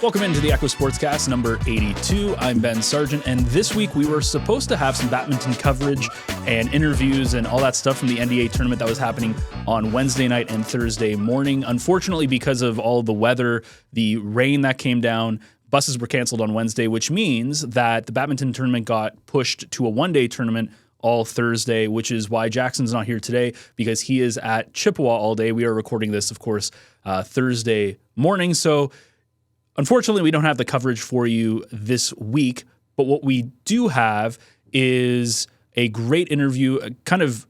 Welcome into the Echo Sportscast number 82. I'm Ben Sargent, and this week we were supposed to have some badminton coverage and interviews and all that stuff from the NDA tournament that was happening on Wednesday night and Thursday morning. Unfortunately, because of all the weather, the rain that came down, buses were canceled on Wednesday, which means that the badminton tournament got pushed to a one-day tournament all Thursday, which is why Jackson's not here today, because he is at Chippewa all day. We are recording this, of course, Thursday morning, so unfortunately, we don't have the coverage for you this week, but what we do have is a great interview, kind of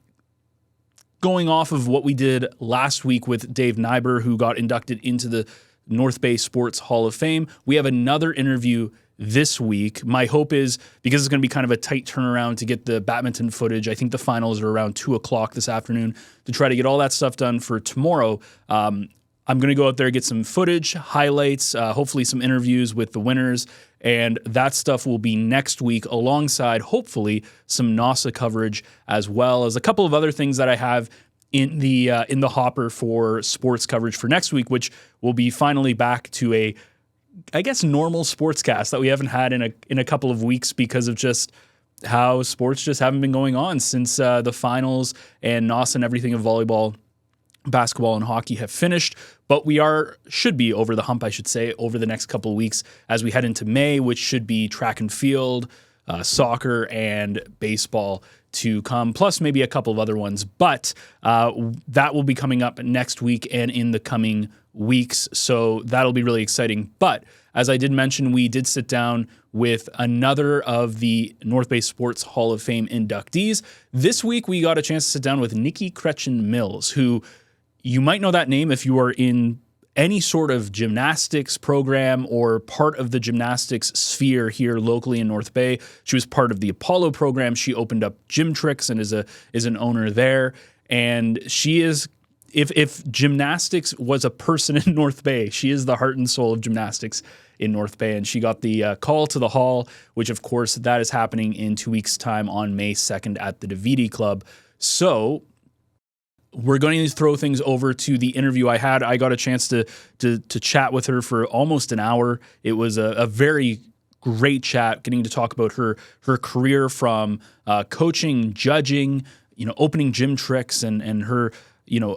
going off of what we did last week with Dave Nyber, who got inducted into the North Bay Sports Hall of Fame. We have another interview this week. My hope is, because it's going to be kind of a tight turnaround to get the badminton footage, I think the finals are around 2 o'clock this afternoon, to try to get all that stuff done for tomorrow. I'm going to go out there, get some footage, highlights, hopefully some interviews with the winners, and that stuff will be next week alongside, hopefully, some NASA coverage, as well as a couple of other things that I have in the hopper for sports coverage for next week, which will be finally back to a, I guess, normal sportscast that we haven't had in a couple of weeks because of just how sports just haven't been going on since the finals and NASA and everything of volleyball, basketball, and hockey have finished, but we should be over the hump, I should say, over the next couple of weeks as we head into May, which should be track and field, soccer, and baseball to come, plus maybe a couple of other ones. But that will be coming up next week and in the coming weeks, so that'll be really exciting. But as I did mention, we did sit down with another of the North Bay Sports Hall of Fame inductees. This week, we got a chance to sit down with Nicki Chretien-Mills, who you might know that name if you are in any sort of gymnastics program or part of the gymnastics sphere here locally in North Bay. She was part of the Apollo program. She opened up Gymtrix and is an owner there. And she is, if gymnastics was a person in North Bay, she is the heart and soul of gymnastics in North Bay. And she got the call to the hall, which of course that is happening in 2 weeks' time on May 2nd at the Davidi Club. So we're going to throw things over to the interview I had. I got a chance to chat with her for almost an hour. It was a very great chat, getting to talk about her career from coaching, judging, opening Gymtrix and her,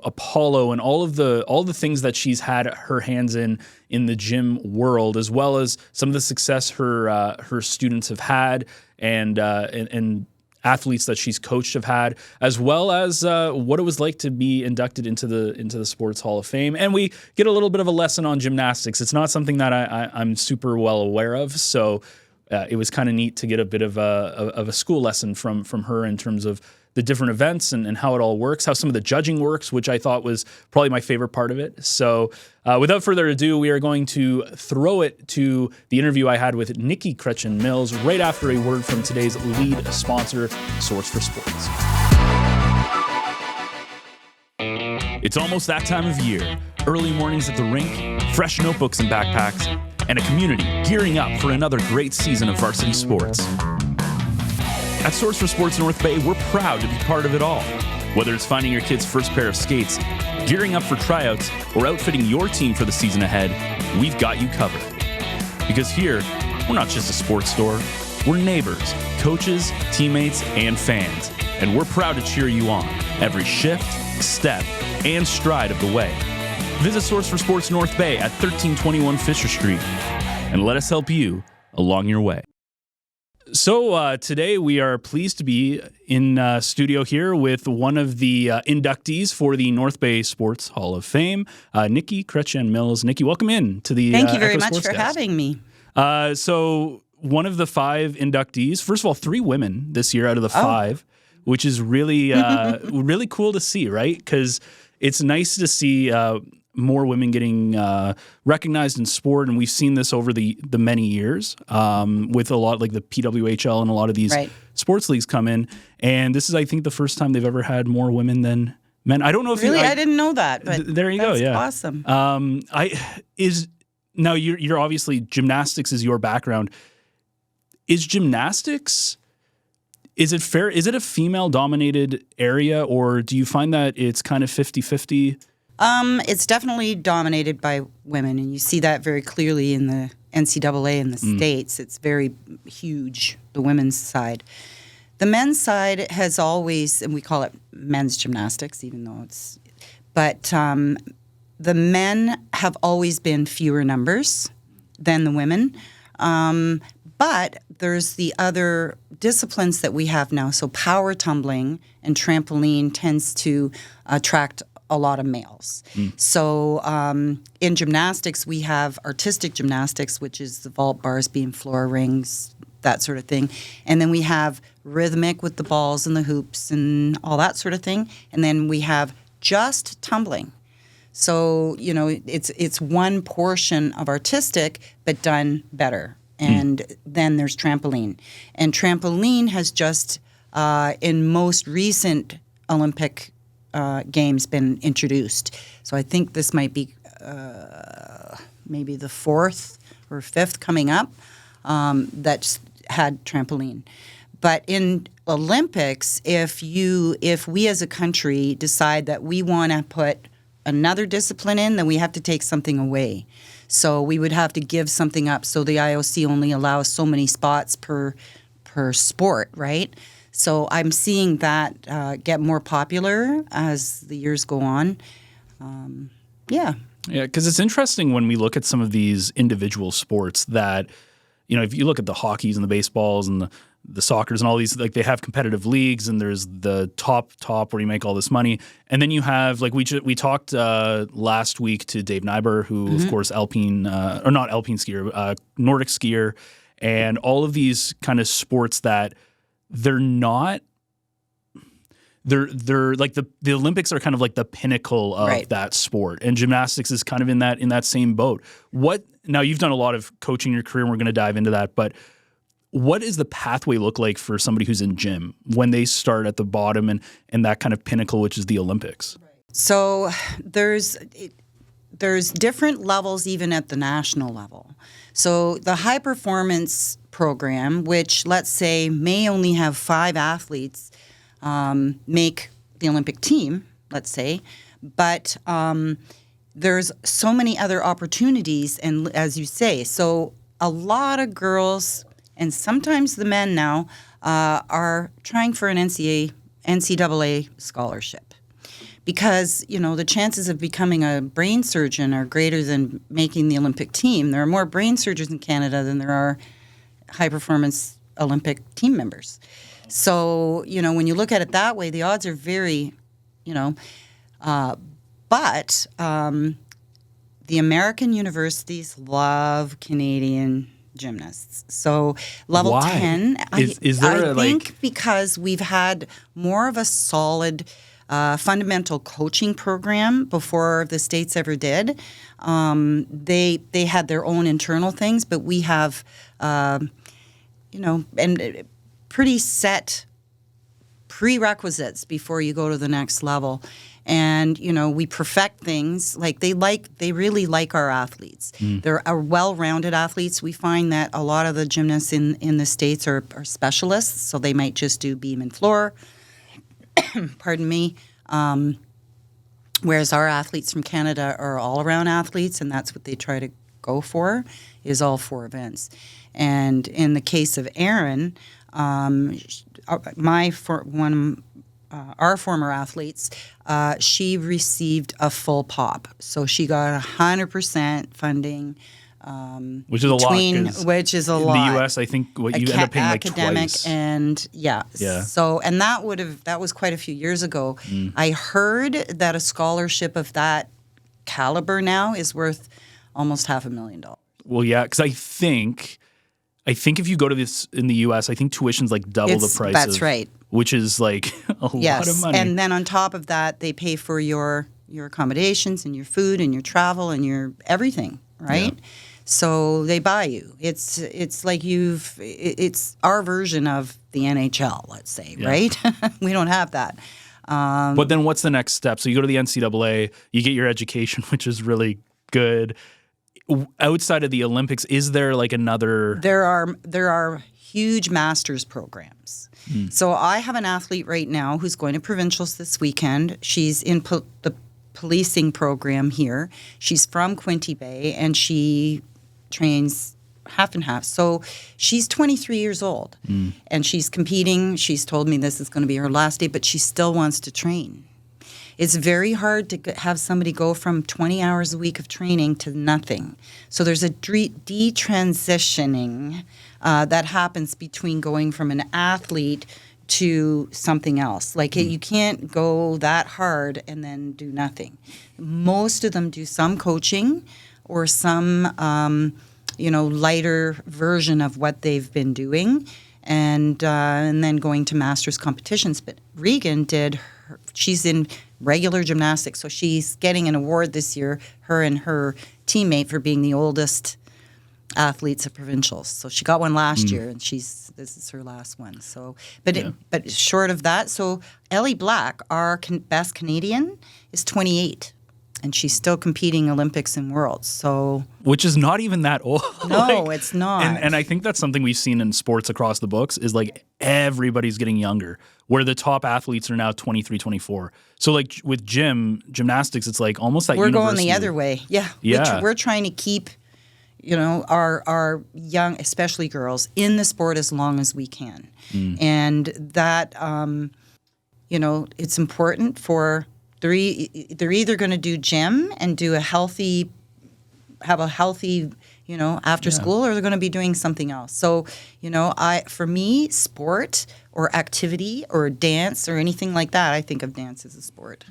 Apollo and all the things that she's had her hands in the gym world, as well as some of the success her students have had and athletes that she's coached have had, as well as what it was like to be inducted into the Sports Hall of Fame. And we get a little bit of a lesson on gymnastics. It's not something that I'm super well aware of, so it was kind of neat to get a bit of a school lesson from her in terms of the different events and how it all works, how some of the judging works, which I thought was probably my favorite part of it. So without further ado, we are going to throw it to the interview I had with Nicki Chretien-Mills right after a word from today's lead sponsor, Source for Sports. It's almost that time of year. Early mornings at the rink, fresh notebooks and backpacks, and a community gearing up for another great season of varsity sports. At Source for Sports North Bay, we're proud to be part of it all. Whether it's finding your kid's first pair of skates, gearing up for tryouts, or outfitting your team for the season ahead, we've got you covered. Because here, we're not just a sports store, we're neighbors, coaches, teammates, and fans. And we're proud to cheer you on every shift, step, and stride of the way. Visit Source for Sports North Bay at 1321 Fisher Street, and let us help you along your way. So today we are pleased to be in studio here with one of the inductees for the North Bay Sports Hall of Fame, Nicki Chretien-Mills. Nicki, welcome in to the Thank you very Echo much for Sportscast. having me. So one of the 5 inductees, first of all, 3 women this year out of the 5, which is really, really cool to see, right? Because it's nice to see more women getting recognized in sport, and we've seen this over the many years with a lot like the PWHL and a lot of these sports leagues come in, and this is, I think, the first time they've ever had more women than men. I don't know if I didn't know that, but there you go. Yeah, awesome. Now you're obviously, gymnastics is your background. Is gymnastics? Is it fair? Is it a female-dominated area, or do you find that it's kind of 50-50? It's definitely dominated by women, and you see that very clearly in the NCAA in the States. It's very huge, the women's side. The men's side has always, and we call it men's gymnastics, even though but the men have always been fewer numbers than the women. But there's the other disciplines that we have now. So power tumbling and trampoline tends to attract a lot of males. So in gymnastics, we have artistic gymnastics, which is the vault, bars, beam, floor, rings, that sort of thing. And then we have rhythmic with the balls and the hoops and all that sort of thing. And then we have just tumbling. So, it's one portion of artistic, but done better. And then there's trampoline. And trampoline has just, in most recent Olympic games, been introduced. So I think this might be maybe the 4th or 5th coming up that's had trampoline. But in Olympics, if we as a country decide that we want to put another discipline in, then we have to take something away. So we would have to give something up. So the IOC only allows so many spots per sport, right? So I'm seeing that get more popular as the years go on. Yeah, because it's interesting when we look at some of these individual sports that, if you look at the hockeys and the baseballs and the soccers and all these, like they have competitive leagues and there's the top where you make all this money. And then you have, like we talked last week to Dave Nyber, who of course not alpine skier, Nordic skier, and all of these kind of sports that they're like the Olympics are kind of like the pinnacle of that sport. And gymnastics is kind of in that same boat. Now you've done a lot of coaching in your career and we're going to dive into that, but what does the pathway look like for somebody who's in gym when they start at the bottom and that kind of pinnacle, which is the Olympics? So there's different levels even at the national level. So the high performance program, which let's say may only have 5 athletes make the Olympic team, let's say, but there's so many other opportunities, and as you say, so a lot of girls and sometimes the men now are trying for an NCAA scholarship because, the chances of becoming a brain surgeon are greater than making the Olympic team. There are more brain surgeons in Canada than there are high-performance Olympic team members. So, when you look at it that way, the odds are very, but the American universities love Canadian gymnasts. So level Why? 10, is there I think because we've had more of a solid fundamental coaching program before the States ever did. They had their own internal things, but we have, and pretty set prerequisites before you go to the next level. And, we perfect things. Like they really like our athletes. They're well-rounded athletes. We find that a lot of the gymnasts in the States are specialists, so they might just do beam and floor. Pardon me. Whereas our athletes from Canada are all-around athletes, and that's what they try to go for, is all 4 events. And in the case of Erin, our former athletes, she received a full pop. So she got 100% funding. Which is a lot. Which is a lot. In the U.S., I think you end up paying like academic twice. And yeah. So, and that was quite a few years ago. I heard that a scholarship of that caliber now is worth almost $500,000. Well, yeah, because I think if you go to this in the U.S., I think tuition's like double the price. That's right. Which is like a lot of money. And then on top of that, they pay for your accommodations and your food and your travel and your everything, right? Yeah. So they buy you. It's like it's our version of the NHL, let's say, right? We don't have that. But then what's the next step? So you go to the NCAA, you get your education, which is really good. Outside of the Olympics, is there like another? There are huge master's programs. So I have an athlete right now who's going to provincials this weekend. She's in the policing program here. She's from Quinte Bay, and she trains half and half. So she's 23 years old, and she's competing. She's told me this is going to be her last day, but she still wants to train. It's very hard to have somebody go from 20 hours a week of training to nothing. So there's a detransitioning that happens between going from an athlete to something else. Like you can't go that hard and then do nothing. Most of them do some coaching or some, lighter version of what they've been doing, and then going to masters competitions. But Regan she's in regular gymnastics, so she's getting an award this year, her and her teammate, for being the oldest athletes of provincials. So she got one last year, and this is her last one. So, but short of that, so Ellie Black, our best Canadian, is 28, and she's still competing Olympics and Worlds. So, which is not even that old. No, it's not. And I think that's something we've seen in sports across the books is like everybody's getting younger, where the top athletes are now 23, 24. So like with gymnastics, it's like almost that we're going the other way. Yeah. We're trying to keep our young, especially girls, in the sport as long as we can. And that, it's important for, they're either going to do gym and do have a healthy, after school, or they're going to be doing something else. So, for me, sport or activity or dance or anything like that, I think of dance as a sport,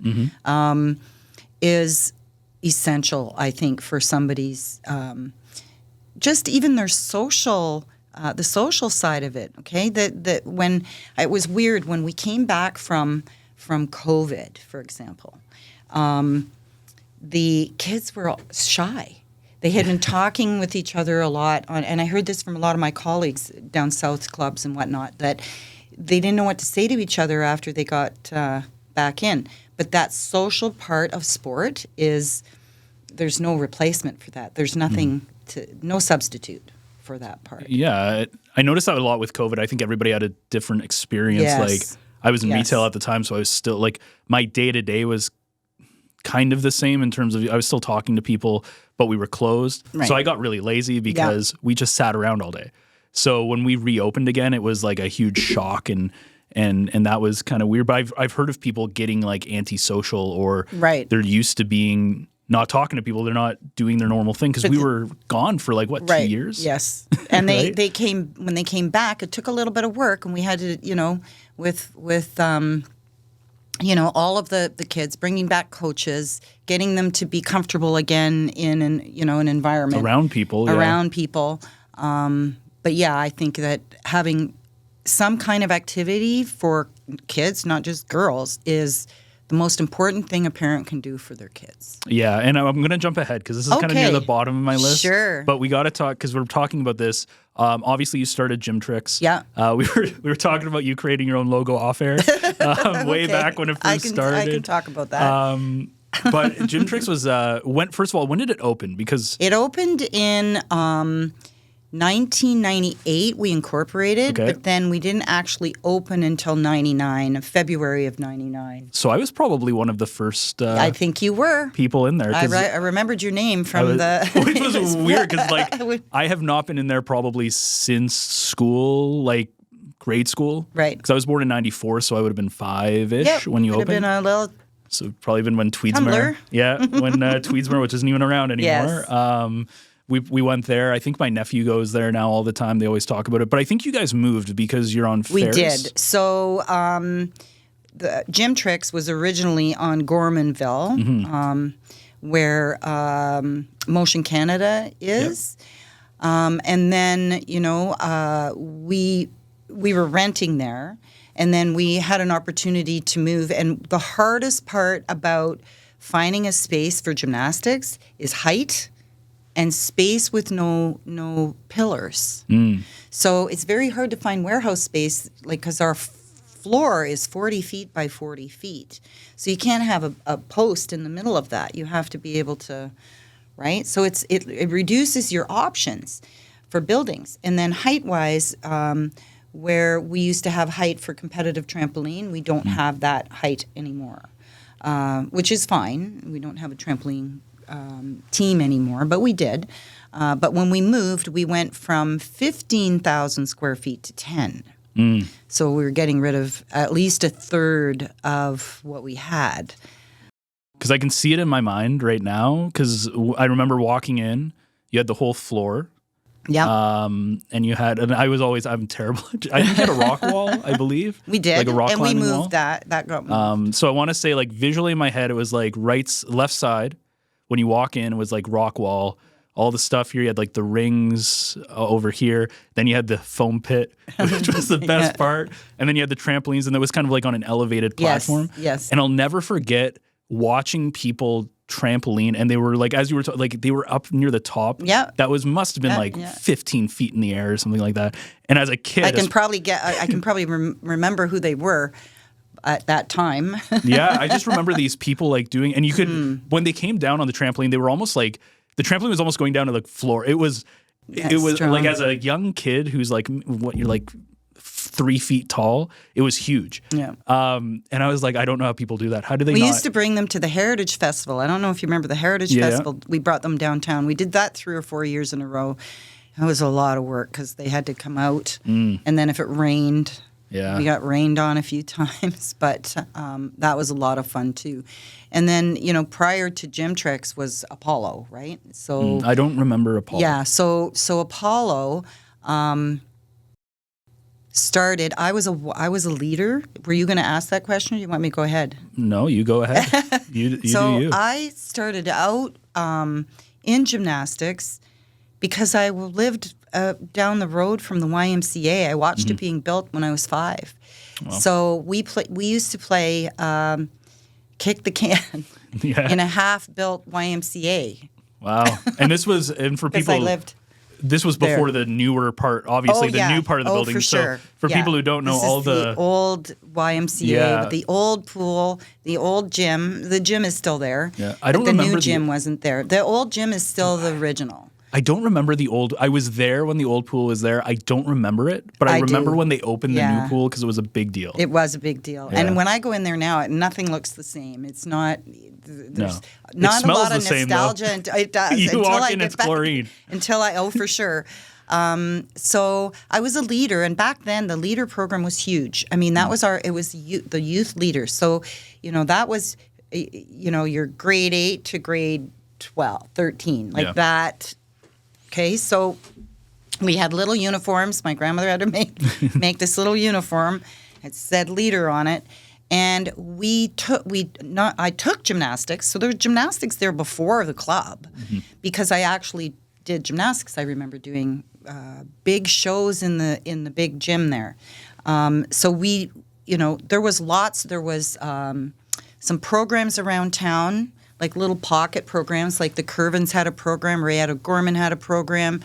is essential, I think, for somebody's, just even their social, the social side of it. Okay, that when it was weird when we came back from COVID, for example, the kids were all shy. They had been talking with each other a lot, and I heard this from a lot of my colleagues down south, clubs and whatnot, that they didn't know what to say to each other after they got back in. But that social part of sport there's no replacement for that. There's nothing no substitute for that part. Yeah, I noticed that a lot with COVID. I think everybody had a different experience. Yes. Like I was in retail at the time, so I was still like my day-to-day was kind of the same in terms of I was still talking to people, but we were closed. Right. So I got really lazy because we just sat around all day. So when we reopened again, it was like a huge shock and that was kind of weird. But I've heard of people getting like antisocial or they're used to being not talking to people. They're not doing their normal thing because we were gone for like 2 years. Yes, and they came when they came back. It took a little bit of work, and we had to with all of the kids, bringing back coaches, getting them to be comfortable again in an environment around people. But I think that having some kind of activity for kids, not just girls, is the most important thing a parent can do for their kids. Yeah, and I'm going to jump ahead because this is kind of near the bottom of my list. Sure. But we got to talk because we're talking about this. Obviously, you started Gymtrix. Yeah. We were talking about you creating your own logo off air way back when it first started. I can talk about that. But Gymtrix was first of all, when did it open? Because it opened in 1998 we incorporated, but then we didn't actually open until February of 99. So I was probably one of the first I think you were. People in there. I remembered your name from which was weird because I have not been in there probably since school, like grade school. Right. Because I was born in 94, so I would have been 5-ish when you opened. Would have been a little... So probably been when Tweedsmere. Tumblr. Yeah, when Tweedsmere, which isn't even around anymore. Yes. We went there. I think my nephew goes there now all the time. They always talk about it. But I think you guys moved because you're on Ferris. We did. So the Gymtrix was originally on Gormanville, where Motion Canada is. And then, we were renting there. And then we had an opportunity to move. And the hardest part about finding a space for gymnastics is height and space with no pillars. So it's very hard to find warehouse space, because our floor is 40 feet by 40 feet. So you can't have a post in the middle of that. You have to be able to, right? So it reduces your options for buildings. And then height-wise, where we used to have height for competitive trampoline, we don't have that height anymore, which is fine. We don't have a trampoline team anymore, but we did. But when we moved, we went from 15,000 square feet to 10. So we were getting rid of at least a third of what we had. Because I can see it in my mind right now, because I remember walking in, you had the whole floor. Yeah. And you had, and I'm terrible. I think you had a rock wall, I believe. We did. Like a rock and we climbing moved wall. that got moved. So I want to say, like, visually in my head, it was like left side. When you walk in, it was like rock wall. All the stuff here, you had like the rings over here. Then you had the foam pit, which was the best part. And then you had the trampolines, and it was kind of like on an elevated platform. Yes. And I'll never forget watching people trampoline, and they were like, as you were like, they were up near the top. Yeah. That must have been 15 feet in the air or something like that. And as a kid, I can probably remember who they were at that time. Yeah, I just remember these people like doing, and you could, when they came down on the trampoline, they were almost like, the trampoline was almost going down to the floor. It was strong. like, as a young kid who's like, you're like 3 feet tall, it was huge. Yeah. And I was like, I don't know how people do that. How do they We not? used to bring them to the Heritage Festival. I don't know if you remember the Heritage Festival. We brought them downtown. We did that 3 or 4 years in a row. It was a lot of work because they had to come out. And then if it rained, we got rained on a few times. But that was a lot of fun too. And then, prior to Gymtrix was Apollo, right? So I don't remember Apollo. Yeah. So Apollo started. I was a leader. Were you going to ask that question, or you want me to go ahead? No, you go ahead. You So do you. I started out in gymnastics because I lived down the road from the YMCA. I watched it being built when I was 5. Wow. So we used to play kick the can in a half-built YMCA. Wow. And this was, and for people, I lived this was before the newer part, obviously the new part of the building. For sure. So for people who don't know, this all is the old YMCA with the old pool, the old gym. The gym is still there. Yeah, I don't but remember the new gym wasn't there. The old gym is still the original. I don't remember the old. I was there when the old pool was there. I don't remember it, but I remember when they opened the new pool because it was a big deal. It was a big deal. Yeah. And when I go in there now, nothing looks the same. It's not. There's not a lot of nostalgia. And it does. You walk in, it's chlorine. For sure. So I was a leader, and back then the leader program was huge. I mean, that was the youth leader. So, that was, your grade 8 to grade 12, 13, like that. Okay, so we had little uniforms. My grandmother had to make this little uniform. It said leader on it. And I took gymnastics. So there was gymnastics there before the club because I actually did gymnastics. I remember doing big shows in the big gym there. So there was some programs around town, like little pocket programs, like the Curvins had a program, Ray O'Gorman had a program.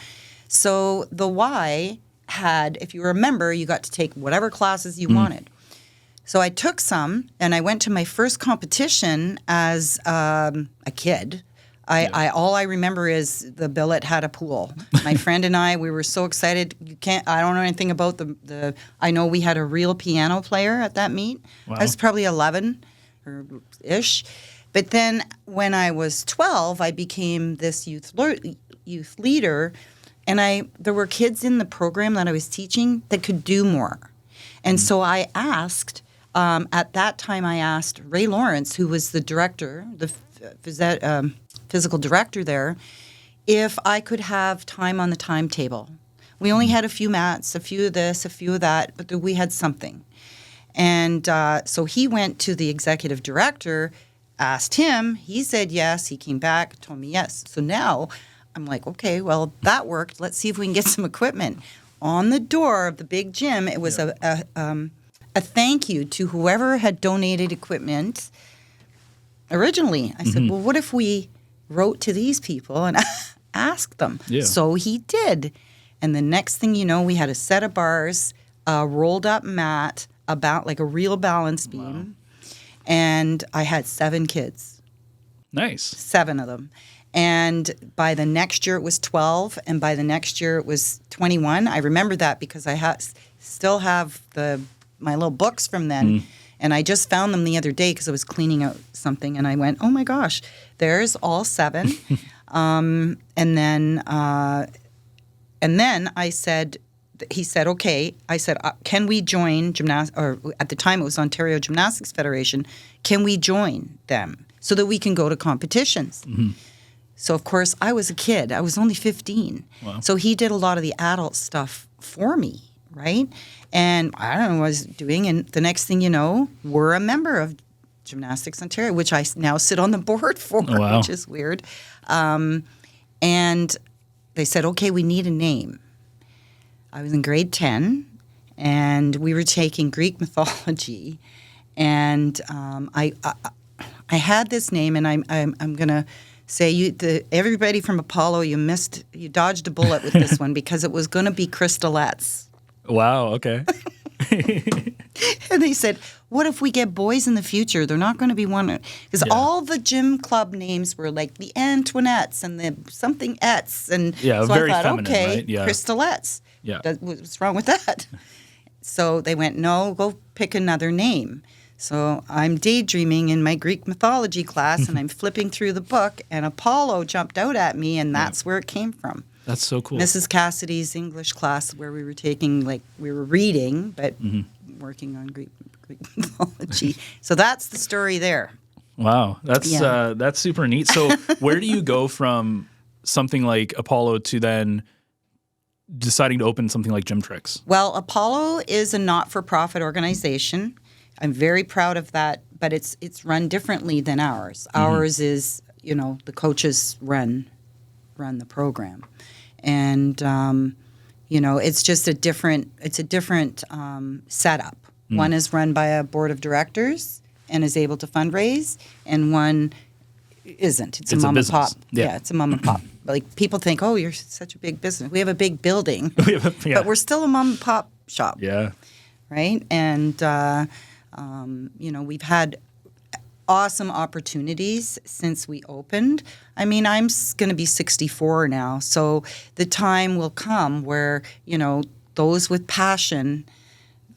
So the Y had, if you remember, you got to take whatever classes you wanted. So I took some, and I went to my first competition as a kid. All I remember is the billet had a pool. My friend and I, we were so excited. I don't know anything about the. I know we had a real piano player at that meet. Wow. I was probably 11 or ish. But then when I was 12, I became this youth leader, and there were kids in the program that I was teaching that could do more. And so I asked, at that time I asked Ray Lawrence, who was the director, the physical director there, if I could have time on the timetable. We only had a few mats, a few of this, a few of that, but we had something. And so he went to the executive director, asked him, he said yes, he came back, told me yes. So now I'm like, okay, well, that worked. Let's see if we can get some equipment. On the door of the big gym, it was a thank you to whoever had donated equipment originally. I said, well, what if we wrote to these people and asked them? Yeah. So he did. And the next thing you know, we had a set of bars, a rolled up mat, about like a real balance beam. Wow. And I had 7 kids. Nice. 7 of them. And by the next year it was 12, and by the next year it was 21. I remember that because I still have my little books from then. And I just found them the other day because I was cleaning out something, and I went, oh my gosh, there's all 7. And then I said, he said, okay. I said, can we join or at the time it was Ontario Gymnastics Federation. Can we join them so that we can go to competitions? Mm-hmm. So, of course, I was a kid. I was only 15. Wow. So he did a lot of the adult stuff for me, right? And I don't know what I was doing. And the next thing you know, we're a member of Gymnastics Ontario, which I now sit on the board for, wow. which is weird. And they said, okay, we need a name. I was in grade 10, and we were taking Greek mythology. And I had this name, and I'm going to say everybody from Apollo, you dodged a bullet with this one because it was going to be crystalettes. Wow, okay. And they said, what if we get boys in the future? They're not going to be one. Because all the gym club names were like the Antoinettes and the something-ettes. And so very I thought, feminine, okay, right? Yeah. crystalettes. Yeah. What's wrong with that? So they went, no, go pick another name. So I'm daydreaming in my Greek mythology class, and I'm flipping through the book, and Apollo jumped out at me, and that's where it came from. That's so cool. Mrs. Cassidy's English class, where we were taking, we were reading, but working on Greek mythology. So that's the story there. Wow, that's super neat. So where do you go from something like Apollo to then deciding to open something like Gymtrix? Well, Apollo is a not-for-profit organization. I'm very proud of that, but it's run differently than ours. Ours is, the coaches run the program, and it's just a different setup. One is run by a board of directors and is able to fundraise, and one isn't. It's a mom and pop. Yeah, it's a mom and pop. Like, people think, oh, you're such a big business. We have a big building, but we're still a mom and pop shop. Yeah. Right? And, we've had awesome opportunities since we opened. I mean, I'm going to be 64 now, so the time will come where, those with passion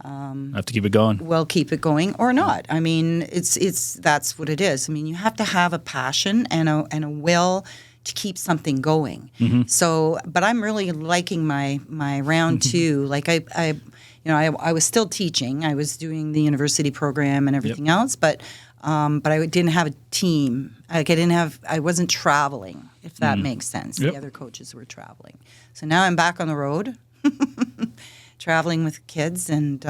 have to keep it going. Will keep it going or not. I mean, that's what it is. I mean, you have to have a passion and a will to keep something going. Mm-hmm. So, but I'm really liking my round two. Like I was still teaching. I was doing the university program and everything else, but I didn't have a team. Like I wasn't traveling, if that makes sense. Yep. The other coaches were traveling. So now I'm back on the road, traveling with kids, and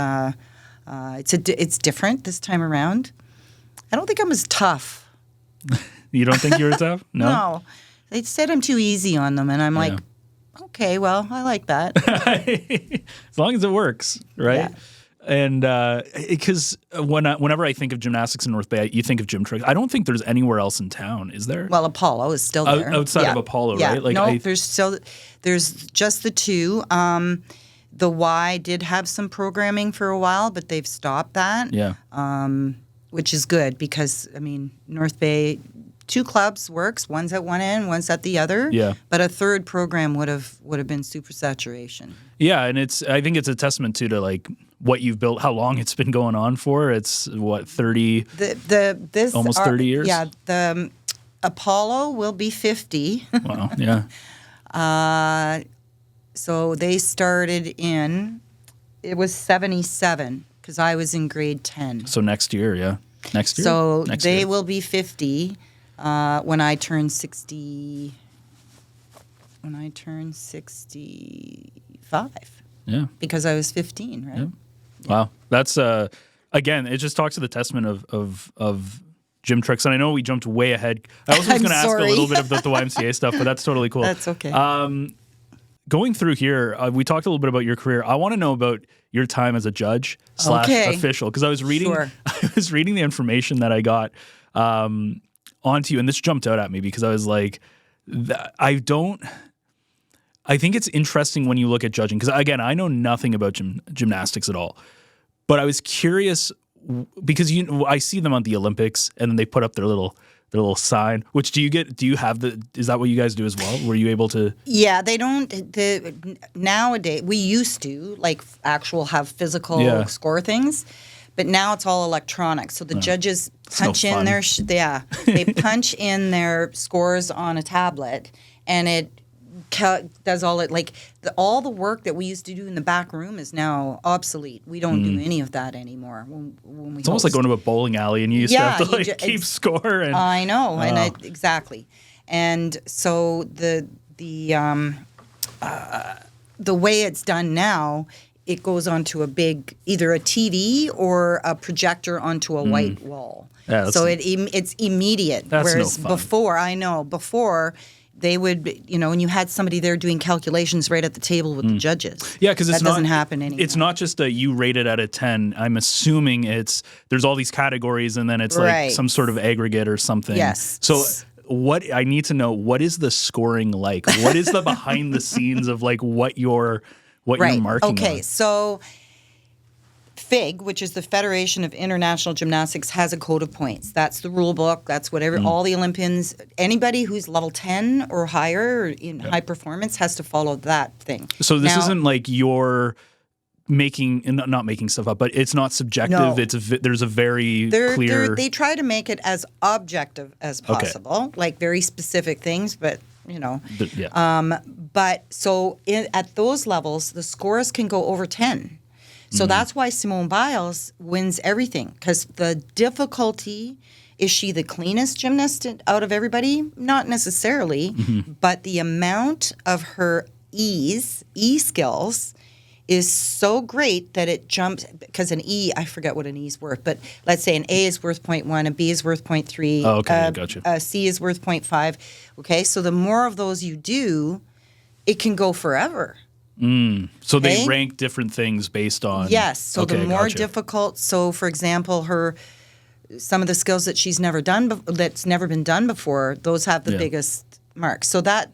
it's different this time around. I don't think I'm as tough. You don't think you're tough? No. No. They said I'm too easy on them, and I'm like, okay, well, I like that. As long as it works, right? Yeah. And because whenever I think of gymnastics in North Bay, you think of Gymtrix. I don't think there's anywhere else in town, is there? Well, Apollo is still there. Outside of Apollo, right? Like there's just the two. The Y did have some programming for a while, but they've stopped that. Yeah. Which is good because, I mean, North Bay, 2 clubs works. One's at one end, one's at the other. Yeah. But a third program would have been super saturation. Yeah, and I think it's a testament to like what you've built, how long it's been going on for. It's what, 30? Almost 30 years. Yeah, the Apollo will be 50. Wow. Yeah. So they started it was 77 because I was in grade 10. So next year, yeah. Next year. So they will be 50 when I turn 60. When I turn 65. Yeah. Because I was 15, right? Yeah. Wow. That's again, it just talks to the testament of Gymtrix. And I know we jumped way ahead. I also was going to ask a little bit about the YMCA stuff, but that's totally cool. That's okay. Going through here, we talked a little bit about your career. I want to know about your time as a judge / official, because I was reading the information that I got onto you, and this jumped out at me because I was like, I think it's interesting when you look at judging, because again, I know nothing about gymnastics at all, but I was curious because I see them on the Olympics, and then they put up their little sign. Which is that what you guys do as well? Were you able to? Yeah, they don't. Nowadays, we used to have physical score things, But now it's all electronic. So the judges punch in their they punch in their scores on a tablet, and it does all it all the work that we used to do in the back room is now obsolete. We don't do any of that anymore. When we It's almost like going to a bowling alley and you used to have to keep score. And I know, exactly. And so the way it's done now, it goes onto either a TV or a projector onto a white wall. Yeah, so it's immediate. That's Whereas no fun. before they would, and you had somebody there doing calculations right at the table with the judges. Yeah, because that doesn't happen anymore. It's not just a you rate it out of 10. I'm assuming there's all these categories and then it's like some sort of aggregate or something. Yes. So I need to know, what is the scoring like? What is the behind the scenes of like what you're marking Okay, on? so FIG, which is the Federation of International Gymnastics, has a code of points. That's the rule book. That's whatever all the Olympians, anybody who's level 10 or higher or in high performance has to follow that thing. So this isn't like you're not making stuff up, but it's not subjective. No. There's a very clear. They try to make it as objective as possible, like very specific things, but but so at those levels, the scores can go over 10. So that's why Simone Biles wins everything, because the difficulty, is she the cleanest gymnast out of everybody? Not necessarily, but the amount of her E skills is so great that it jumps, because an E, I forget what an E is worth, but let's say an A is worth 0.1, a B is worth 0.3, oh, okay, gotcha. A C is worth 0.5. Okay, so the more of those you do, it can go forever. So they rank different things based on... Yes, so the more difficult, so for example, some of the skills that she's never done, that's never been done before, those have the biggest marks. So that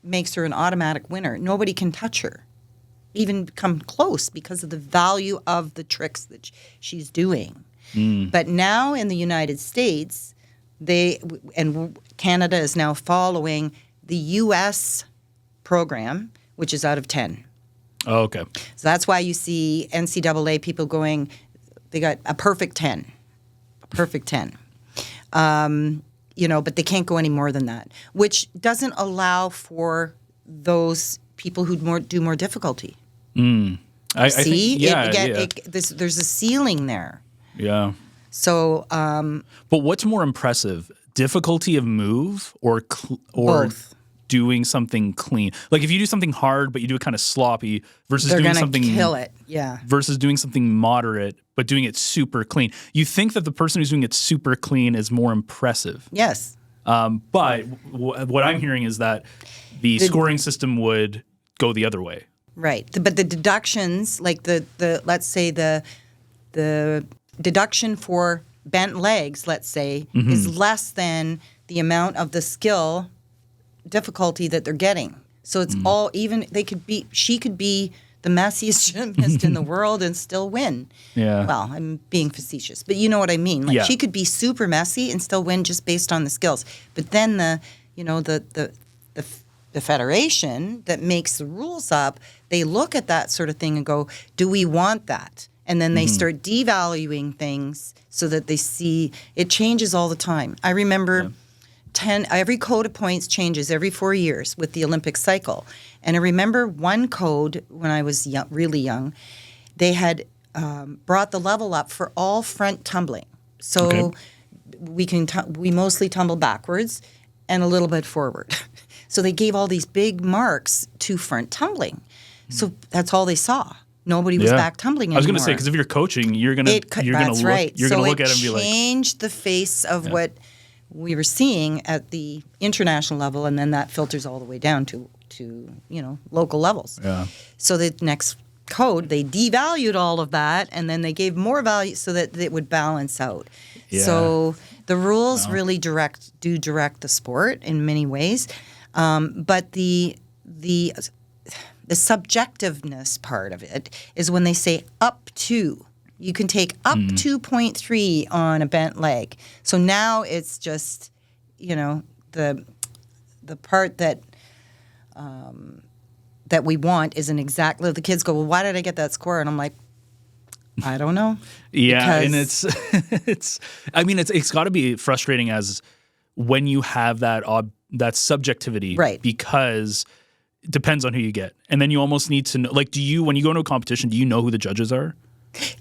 makes her an automatic winner. Nobody can touch her, even come close, because of the value of the tricks that she's doing. But now in the United States, and Canada is now following the U.S. program, which is out of 10. Oh, okay. So that's why you see NCAA people going, they got a perfect 10. A perfect 10. But they can't go any more than that, which doesn't allow for those people who do more difficulty. I think, there's a ceiling there. Yeah. So, but what's more impressive, difficulty of move or both? Doing something clean? Like if you do something hard but you do it kind of sloppy versus They're doing gonna something kill it. Yeah. Versus doing something moderate but doing it super clean. You think that the person who's doing it super clean is more impressive. Yes. But what I'm hearing is that the scoring system would go the other way. Right. But the deductions, like the let's say the deduction for bent legs, let's say, is less than the amount of the skill difficulty that they're getting. So it's all even. She could be the messiest gymnast in the world and still win. Yeah. Well, I'm being facetious, but you know what I mean. Like she could be super messy and still win just based on the skills. But then the federation that makes the rules up, they look at that sort of thing and go, do we want that? And then they start devaluing things so that they see it changes all the time. I remember every code of points changes every 4 years with the Olympic cycle. And I remember one code when I was really young, they had brought the level up for all front tumbling. So we mostly tumble backwards and a little bit forward. So they gave all these big marks to front tumbling. So that's all they saw. Nobody was back tumbling anymore. I was going to say, because if you're coaching, you're going to look at it and be like, it changed the face of what we were seeing at the international level, and then that filters all the way down to local levels. Yeah. So the next code, they devalued all of that, and then they gave more value so that it would balance out. Yeah. So the rules really direct the sport in many ways, but the subjectiveness part of it is when they say up to. You can take up to 0.3 on a bent leg. So now it's just, the part that we want isn't exactly. The kids go, well, why did I get that score? And I'm like, I don't know. Yeah, and it's it's got to be frustrating as when you have that subjectivity, right? Because it depends on who you get, and then you almost need to know. Like, when you go into a competition, do you know who the judges are?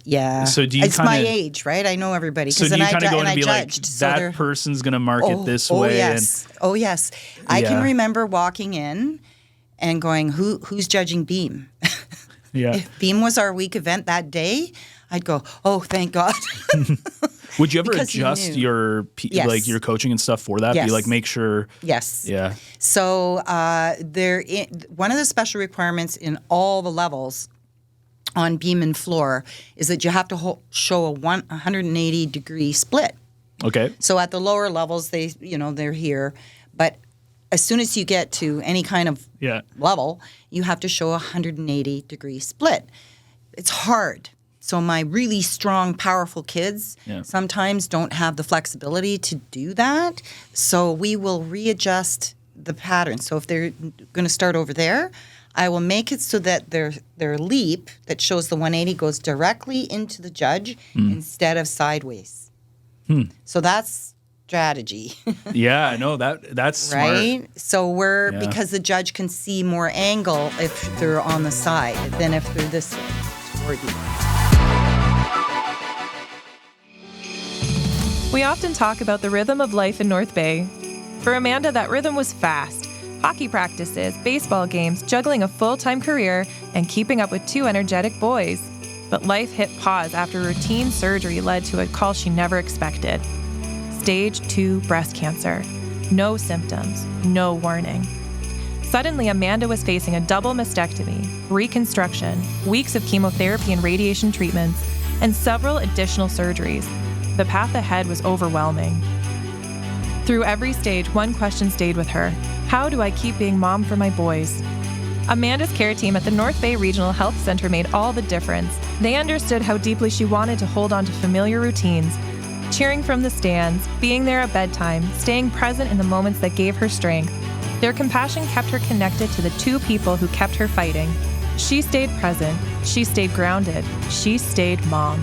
Yeah. So do you? It's my age, right? I know everybody. So do you kind of go in and be judged, like, that person's going to mark it this way? Yes. Yes. I can remember walking in and going, who's judging beam? Yeah. If beam was our week event that day, I'd go, oh, thank God. Would you ever adjust your yes. your coaching and stuff for that? Yes. Be like, make sure. Yes. Yeah. So one of the special requirements in all the levels on beam and floor is that you have to show a 180-degree split. Okay. So at the lower levels, they're here, but as soon as you get to any kind of level, you have to show a 180-degree split. It's hard. So my really strong, powerful kids sometimes don't have the flexibility to do that. So we will readjust the pattern. So if they're going to start over there, I will make it so that their leap that shows the 180 goes directly into the judge instead of sideways. So that's strategy. Yeah, no, that's smart. Right? So because the judge can see more angle if they're on the side than if they're this way toward you. We often talk about the rhythm of life in North Bay. For Amanda, that rhythm was fast. Hockey practices, baseball games, juggling a full-time career, and keeping up with 2 energetic boys. But life hit pause after routine surgery led to a call she never expected. Stage 2 breast cancer. No symptoms, no warning. Suddenly, Amanda was facing a double mastectomy, reconstruction, weeks of chemotherapy and radiation treatments, and several additional surgeries. The path ahead was overwhelming. Through every stage, one question stayed with her. How do I keep being mom for my boys? Amanda's care team at the North Bay Regional Health Center made all the difference. They understood how deeply she wanted to hold on to familiar routines, cheering from the stands, being there at bedtime, staying present in the moments that gave her strength. Their compassion kept her connected to the 2 people who kept her fighting. She stayed present. She stayed grounded. She stayed mom.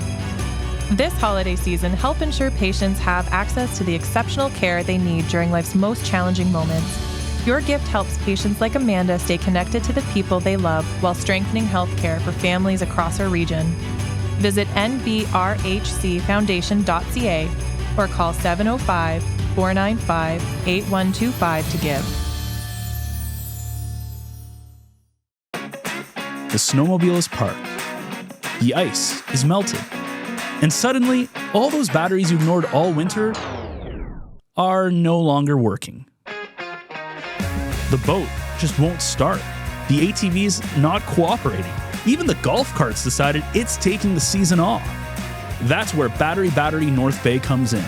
This holiday season, help ensure patients have access to the exceptional care they need during life's most challenging moments. Your gift helps patients like Amanda stay connected to the people they love while strengthening healthcare for families across our region. Visit nbrhcfoundation.ca or call 705-495-8125 to give. The snowmobile is parked. The ice is melted. And suddenly, all those batteries you ignored all winter are no longer working. The boat just won't start. The ATV's not cooperating. Even the golf carts decided it's taking the season off. That's where Battery North Bay comes in.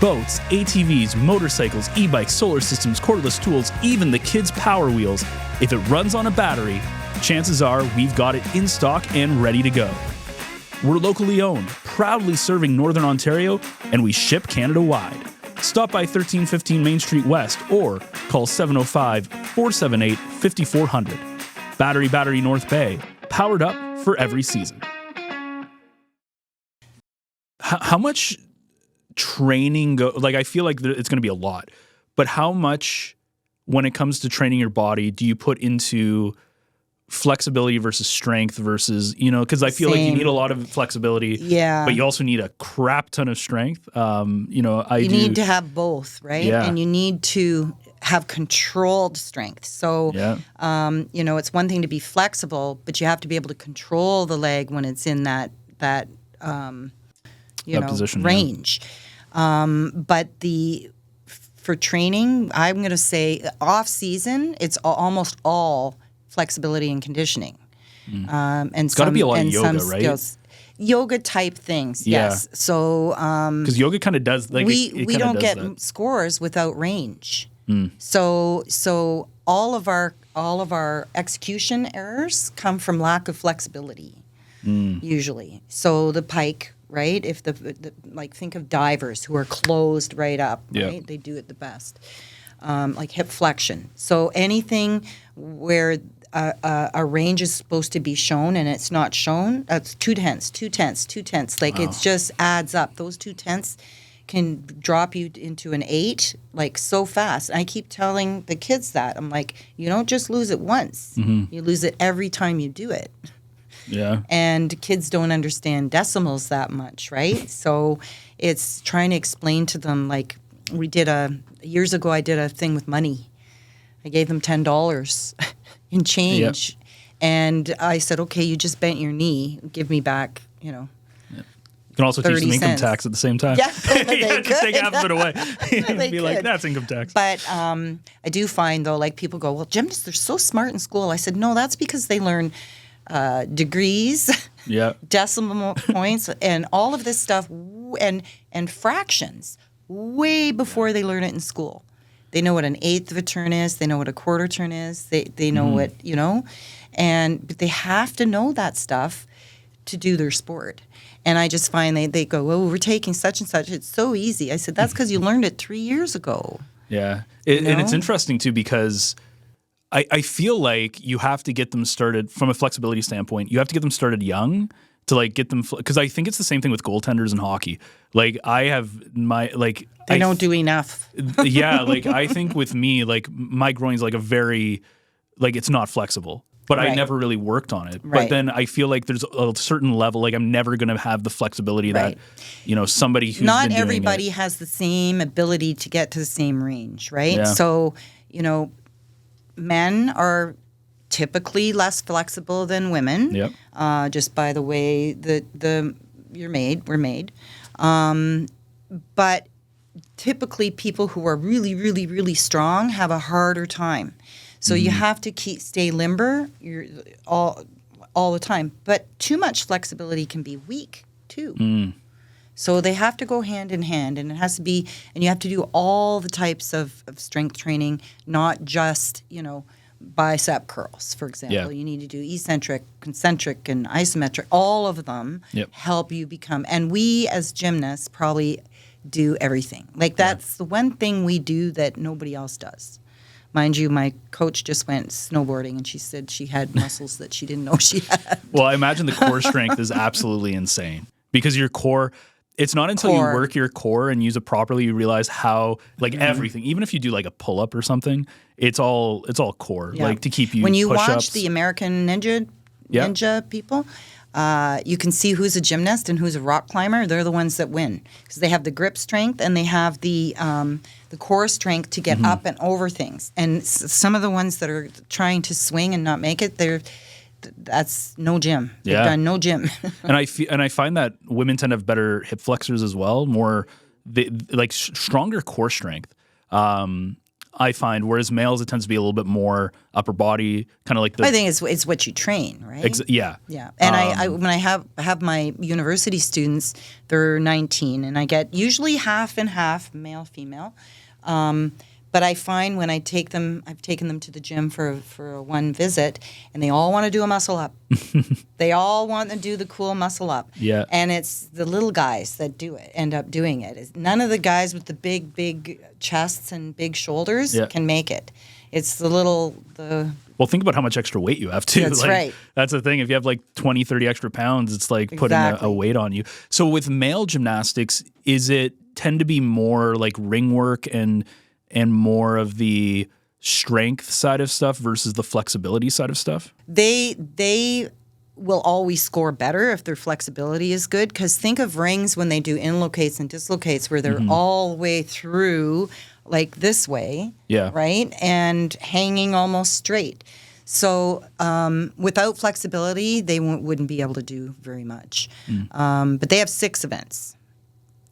Boats, ATVs, motorcycles, e-bikes, solar systems, cordless tools, even the kids' Power Wheels. If it runs on a battery, chances are we've got it in stock and ready to go. We're locally owned, proudly serving Northern Ontario, and we ship Canada-wide. Stop by 1315 Main Street West or call 705-478-5400. Battery North Bay, powered up for every season. How much training I feel like it's going to be a lot, but how much, when it comes to training your body, do you put into flexibility versus strength versus, because I feel like you need a lot of flexibility, but you also need a crap ton of strength. You need to have both, right? Yeah. And you need to have controlled strength. So, it's one thing to be flexible, but you have to be able to control the leg when it's in that position, range. But for training, I'm going to say off season, it's almost all flexibility and conditioning. And it's got to be a lot of yoga, right? Skills. Yoga type things, yes. So because yoga kind of does we don't get scores without range. So all of our execution errors come from lack of flexibility usually. So the pike, right? If the think of divers who are closed right up, right? They do it the best. Like hip flexion. So anything where a range is supposed to be shown and it's not shown, that's 2/10, 2/10, 2/10. Like it just adds up. Those 2/10 can drop you into an 8 like so fast. I keep telling the kids that. I'm like, you don't just lose it once. You lose it every time you do it. Yeah. And kids don't understand decimals that much, right? So it's trying to explain to them, like years ago I did a thing with money. I gave them $10 in change. Yep. And I said, okay, you just bent your knee. Give me back, You can also teach them income 30 tax at the same time. Yeah, You just take half of it away. They Be like, could. that's income tax. But I do find, though, like people go, well, gymnasts, they're so smart in school. I said, no, that's because they learn degrees, Yeah. decimal points, and all of this stuff, and fractions way before they learn it in school. They know what an eighth of a turn is. They know what a quarter turn is. They know what, but they have to know that stuff to do their sport. And I just find they go, well, we're taking such and such. It's so easy. I said, that's because you learned it 3 years ago. Yeah. And it's interesting, too, because I feel like you have to get them started from a flexibility standpoint. You have to get them started young to like get them, because I think it's the same thing with goaltenders in hockey. Like I have They don't do enough. Yeah, like I think with me, like my groin's like a very, like it's not flexible. But I Right. never really worked on it. Right. But then I feel like there's a certain level, like I'm never going to have the flexibility Right. that, somebody who's Not been doing everybody it. has the same ability to get to the same range, right? Yeah. So, men are typically less flexible than women. Yep. Just by the way that we're made. But typically people who are really, really, really strong have a harder time. So you have to stay limber all the time. But too much flexibility can be weak too. So they have to go hand in hand, and it has to be, and you have to do all the types of strength training, not just, bicep curls, for example. Yeah. You need to do eccentric, concentric, and isometric. All of them Yep. help you become, and we as gymnasts probably do everything. Like that's the one thing we do that nobody else does. Mind you, my coach just went snowboarding, and she said she had muscles that she didn't know she had. Well, I imagine the core strength is absolutely insane because your core, it's not until you work your core and use it properly you realize how, like everything, even if you do like a pull-up or something, it's all core, Yeah. like to keep you When you push-ups. watch the American Ninja people, you can see who's a gymnast and who's a rock climber. They're the ones that win because they have the grip strength and they have the core strength to get up and over things. And some of the ones that are trying to swing and not make it, that's no gym. They've done no gym. and I find that women tend to have better hip flexors as well, more stronger core strength. I find, whereas males, it tends to be a little bit more upper body, kind of like the. I think it's what you train, right? Yeah. Yeah, and I when I have my university students, they're 19, and I get usually half and half, male, female. But I find when I've taken them to the gym for one visit, and they all want to do a muscle up. They all want to do the cool muscle up. Yeah. And it's the little guys that end up doing it. None of the guys with the big chests and big shoulders can make it. It's the Well, think about how much extra weight you have, too. That's right. That's the thing. If you have like 20, 30 extra pounds, it's like putting a weight on you. So with male gymnastics, is it tend to be more like ring work and more of the strength side of stuff versus the flexibility side of stuff? They will always score better if their flexibility is good, because think of rings when they do inlocates and dislocates where they're all the way through like this way, right? And hanging almost straight. So without flexibility, they wouldn't be able to do very much. But they have 6 events.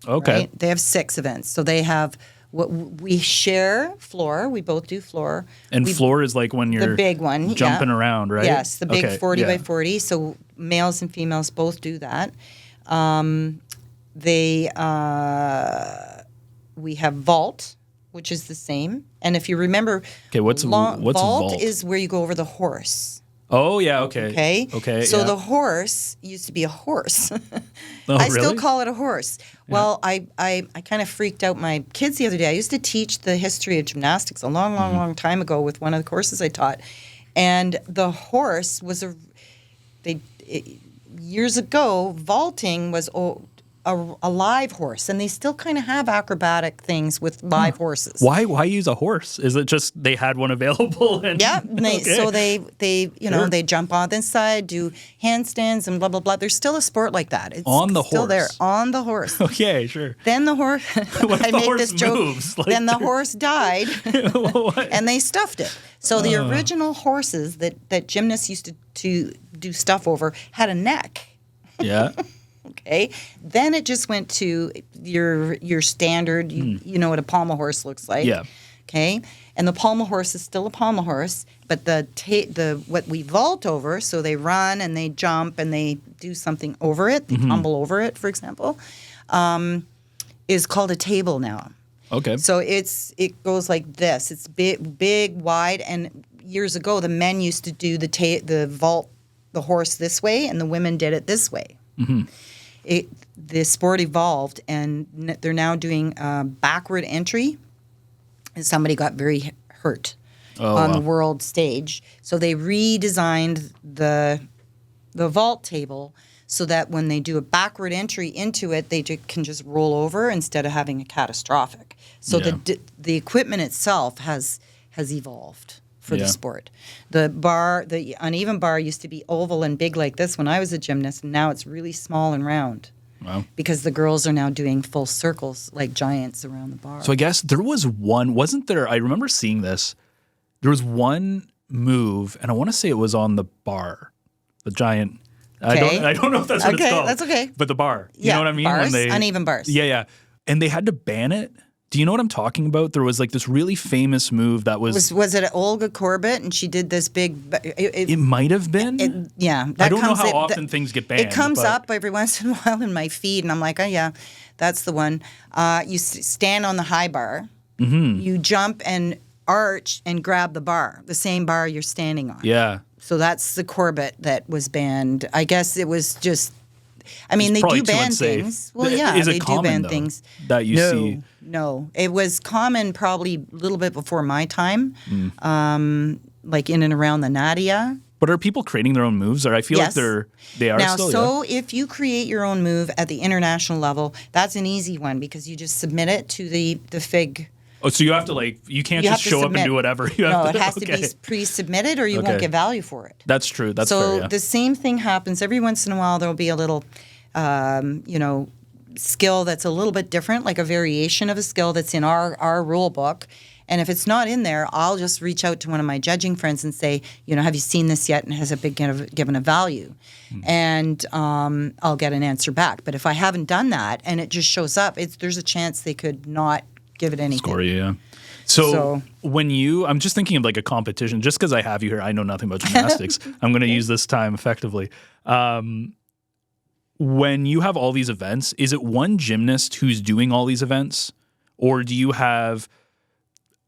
Okay. Right? They have 6 events. So they have what we share floor. We both do floor. And floor is like when you're the big one, jumping around, right? Yes, the big 40 yeah. by 40. So males and females both do that. We have vault, which is the same. And if you remember, what's vault? Is where you go over the horse. Oh, yeah, okay. So the horse used to be a horse. Oh, I still really? call it a horse. Well, I kind of freaked out my kids the other day. I used to teach the history of gymnastics a long time ago with one of the courses I taught. And the horse was years ago, vaulting was a live horse, and they still kind of have acrobatic things with live horses. Why use a horse? Is it just they had one available? And, yeah, so they they jump on the side, do handstands and blah blah blah. There's still a sport like that. It's on the still horse. There on the horse. Okay, sure. Then the horse. What if I the make horse this joke. moves? Like then the horse died, What? and they stuffed it. So the original horses that gymnasts used to do stuff over had a neck. Yeah. Okay. Then it just went to your standard. You know what a pommel horse looks like. Yeah. Okay. And the pommel horse is still a pommel horse, but the what we vault over, so they run and they jump and they do something over it, they tumble over it, for example, is called a table now. Okay. So it goes like this. It's big, wide, and years ago the men used to do the vault the horse this way, and the women did it this way. The sport evolved, and they're now doing backward entry. And somebody got very hurt on the world stage, so they redesigned the vault table so that when they do a backward entry into it, they can just roll over instead of having a catastrophic. So the equipment itself has evolved for the sport. The uneven bar used to be oval and big like this when I was a gymnast, and now it's really small and round. Wow. Because the girls are now doing full circles like giants around the bar. So I guess there was one, wasn't there? I remember seeing this. There was one move, and I want to say it was on the bar, the giant. Okay. I don't know if that's what it's called. That's okay. But the bar. You know what I mean? Bars, uneven bars. Yeah. And they had to ban it. Do you know what I'm talking about? There was like this really famous move that was it Olga Corbett, and she did this big. It might have been. Yeah, I don't know how often things get banned. It comes up every once in a while in my feed, and I'm like, oh yeah, that's the one. You stand on the high bar, you jump and arch and grab the bar, the same bar you're standing on. Yeah. So that's the Corbett that was banned. I guess it was just. I mean, they do ban things. Well, yeah, they do ban things. That you see? No. It was common probably a little bit before my time, like in and around the Nadia. But are people creating their own moves? Or I feel like they are now, still. So if you create your own move at the international level, that's an easy one because you just submit it to the FIG. Oh, so you have to you can't just show up and do whatever. It has to be pre-submitted or you won't get value for it. That's true. That's so fair, yeah. The same thing happens every once in a while. There'll be a little, skill that's a little bit different, like a variation of a skill that's in our rule book. And if it's not in there, I'll just reach out to one of my judging friends and say, have you seen this yet? And has it been given a value? And I'll get an answer back. But if I haven't done that and it just shows up, there's a chance they could not give it anything. Score you, yeah. So when I'm just thinking of like a competition, just because I have you here, I know nothing about gymnastics. I'm going to use this time effectively. When you have all these events, is it one gymnast who's doing all these events? Or do you have,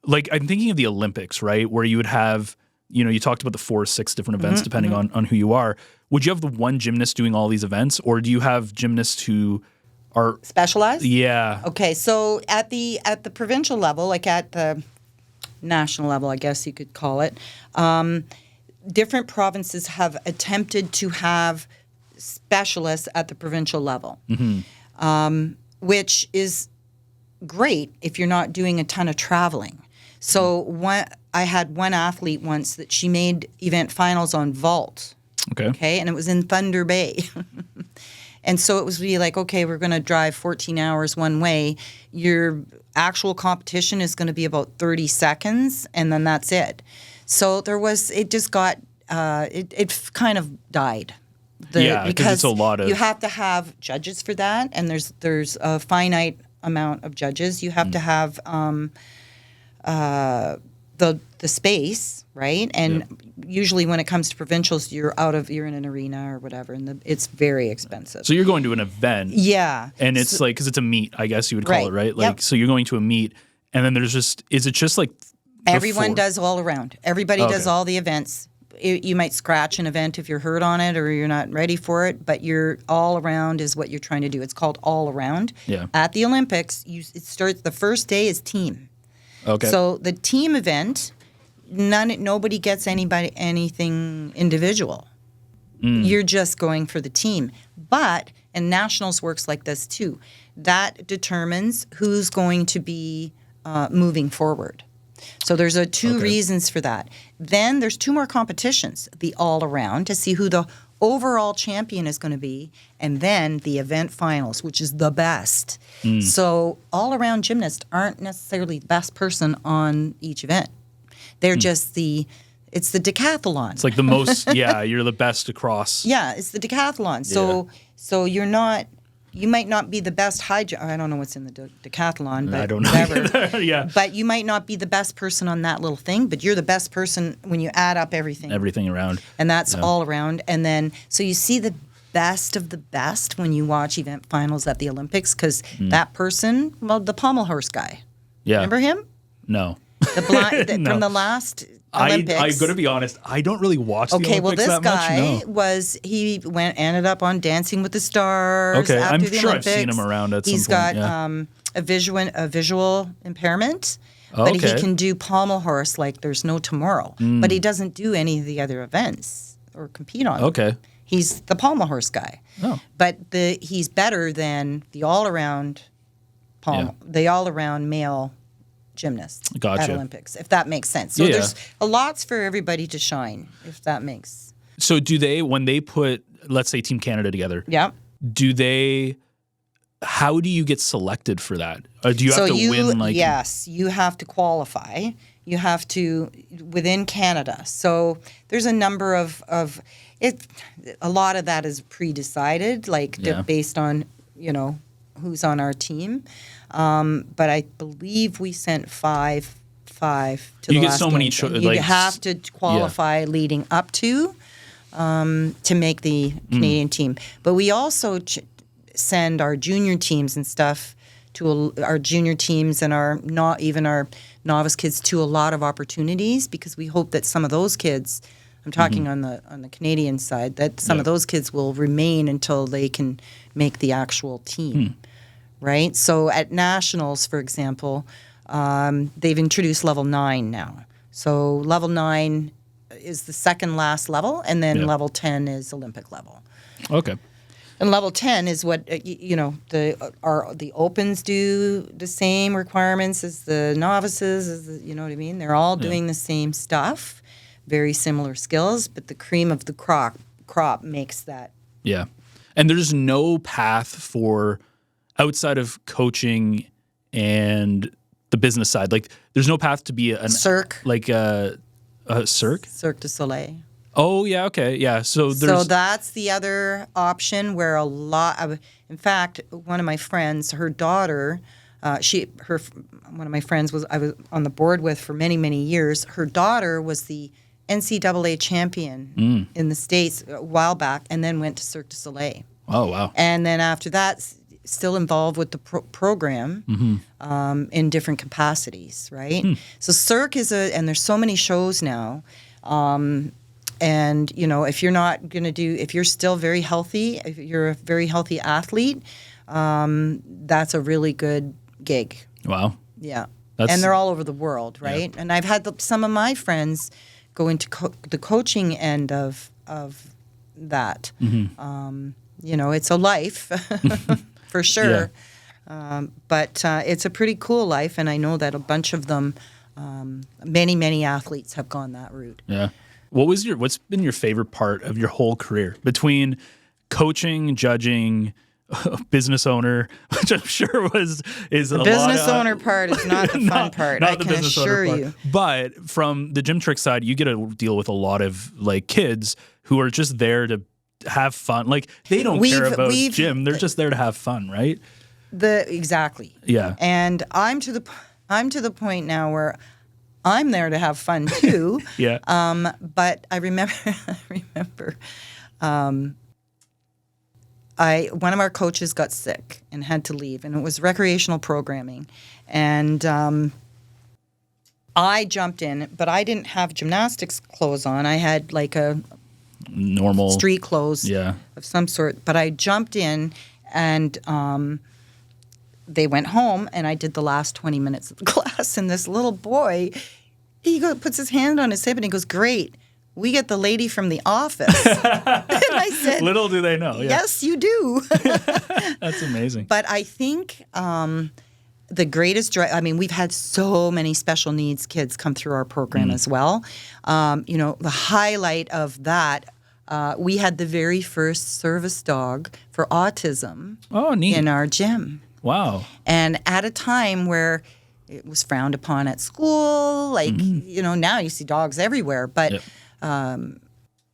like, I'm thinking of the Olympics, right? Where you would have, you talked about the 4 or 6 different events depending on who you are. Would you have the one gymnast doing all these events? Or do you have gymnasts who are specialized? Yeah. Okay, so at the provincial level, like at the national level, I guess you could call it, different provinces have attempted to have specialists at the provincial level, which is great if you're not doing a ton of traveling. So I had one athlete once that she made event finals on vault. Okay, and it was in Thunder Bay. And so it was really like, okay, we're going to drive 14 hours one way. Your actual competition is going to be about 30 seconds, and then that's it. So it just got, it kind of died. Because it's a lot of. You have to have judges for that, and there's a finite amount of judges. You have to have the space, right? And usually when it comes to provincials, you're in an arena or whatever, and it's very expensive. So you're going to an event. Yeah. And it's like, because it's a meet, I guess you would call it, right? Like, so you're going to a meet, and then is it just like everyone does all around. Everybody does all the events. You might scratch an event if you're hurt on it or you're not ready for it, but you're all around is what you're trying to do. It's called all around. Yeah. At the Olympics, it starts the first day is team. Okay. So the team event nobody gets anything individual. You're just going for the team. And nationals works like this too. That determines who's going to be moving forward. So there's two reasons for that. Then there's 2 more competitions, the all-around, to see who the overall champion is going to be, and then the event finals, which is the best. So all-around gymnasts aren't necessarily the best person on each event. They're just it's the decathlon. It's like the most, you're the best across. Yeah, it's the decathlon. So you might not be the best high jump. I don't know what's in the decathlon, but I don't know. Whatever. Yeah. But you might not be the best person on that little thing, but you're the best person when you add up everything. Everything around. And that's all around. And then, so you see the best of the best when you watch event finals at the Olympics, because that person, the pommel horse guy. Yeah. Remember him? No. The blind, No. From the last Olympics. I'm going to be honest. I don't really watch the Okay, well, Olympics this that guy much. No. ended up on Dancing with the Stars. Okay, after I'm the sure Olympics. I've seen him around at some He's point. got a visual impairment, Oh, but okay. he can do pommel horse like there's no tomorrow. But he doesn't do any of the other events or compete on them. Okay. He's the pommel horse guy. Oh. But he's better than the all-around the all-around male gymnast at Gotcha. Olympics, if that makes sense. So there's lots for everybody to shine, if that makes. So do they, when they put, let's say, Team Canada together, how do you get selected for that? Or do you have to win? Yes, you have to qualify. You have to, within Canada. So there's a number of it. A lot of that is pre-decided, based on, who's on our team. But I believe we sent five to the last game. You get so many you have to qualify leading up to make the Canadian team. But we also send our junior teams and stuff to our junior teams and our novice kids to a lot of opportunities, because we hope that some of those kids, I'm talking on the Canadian side, that some of those kids will remain until they can make the actual team. Right? So at nationals, for example, they've introduced level 9 now. So level 9 is the second last level, and then level 10 is Olympic level. Okay. And level 10 is what the opens do the same requirements as the novices. You know what I mean? They're all doing the same stuff, very similar skills, but the cream of the crop makes that. Yeah, and there's no path for outside of coaching and the business side. Like, there's no path to be Cirque, like a Cirque. Cirque du Soleil. Oh, yeah, okay, yeah. So that's the other option where in fact, one of my friends, her daughter, one of my friends I was on the board with for many, many years. Her daughter was the NCAA champion in the States a while back, and then went to Cirque du Soleil. Oh, wow. And then after that, still involved with the program in different capacities, right? So Cirque and there's so many shows now. And, if you're not going to if you're still very healthy, if you're a very healthy athlete, that's a really good gig. Wow. Yeah. And they're all over the world, right? Yeah. And I've had some of my friends go into the coaching end of that. It's a life, for sure. Yeah. But it's a pretty cool life, and I know that a bunch of them, many, many athletes have gone that route. Yeah. What's been your favorite part of your whole career between coaching, judging, business owner, which I'm sure is the a business lot owner part is not the fun part. I can assure you. But from the Gymtrix side, you get to deal with a lot of kids who are just there to have fun. Like, they don't care about gym; they're just there to have fun, right? Exactly. Yeah. And I'm to the point now where I'm there to have fun too. Yeah. But I remember one of our coaches got sick and had to leave, and it was recreational programming. And I jumped in, but I didn't have gymnastics clothes on. I had like a normal street clothes of some sort. But I jumped in, and they went home, and I did the last 20 minutes of the class, and this little boy puts his hand on his hip and he goes, great. We get the lady from The Office. And I said, little do they know. Yeah. Yes, you do. That's amazing. But I think the greatest we've had so many special needs kids come through our program as well. The highlight of that, we had the very first service dog for autism in our gym. Wow. And at a time where it was frowned upon at school, now you see dogs everywhere, but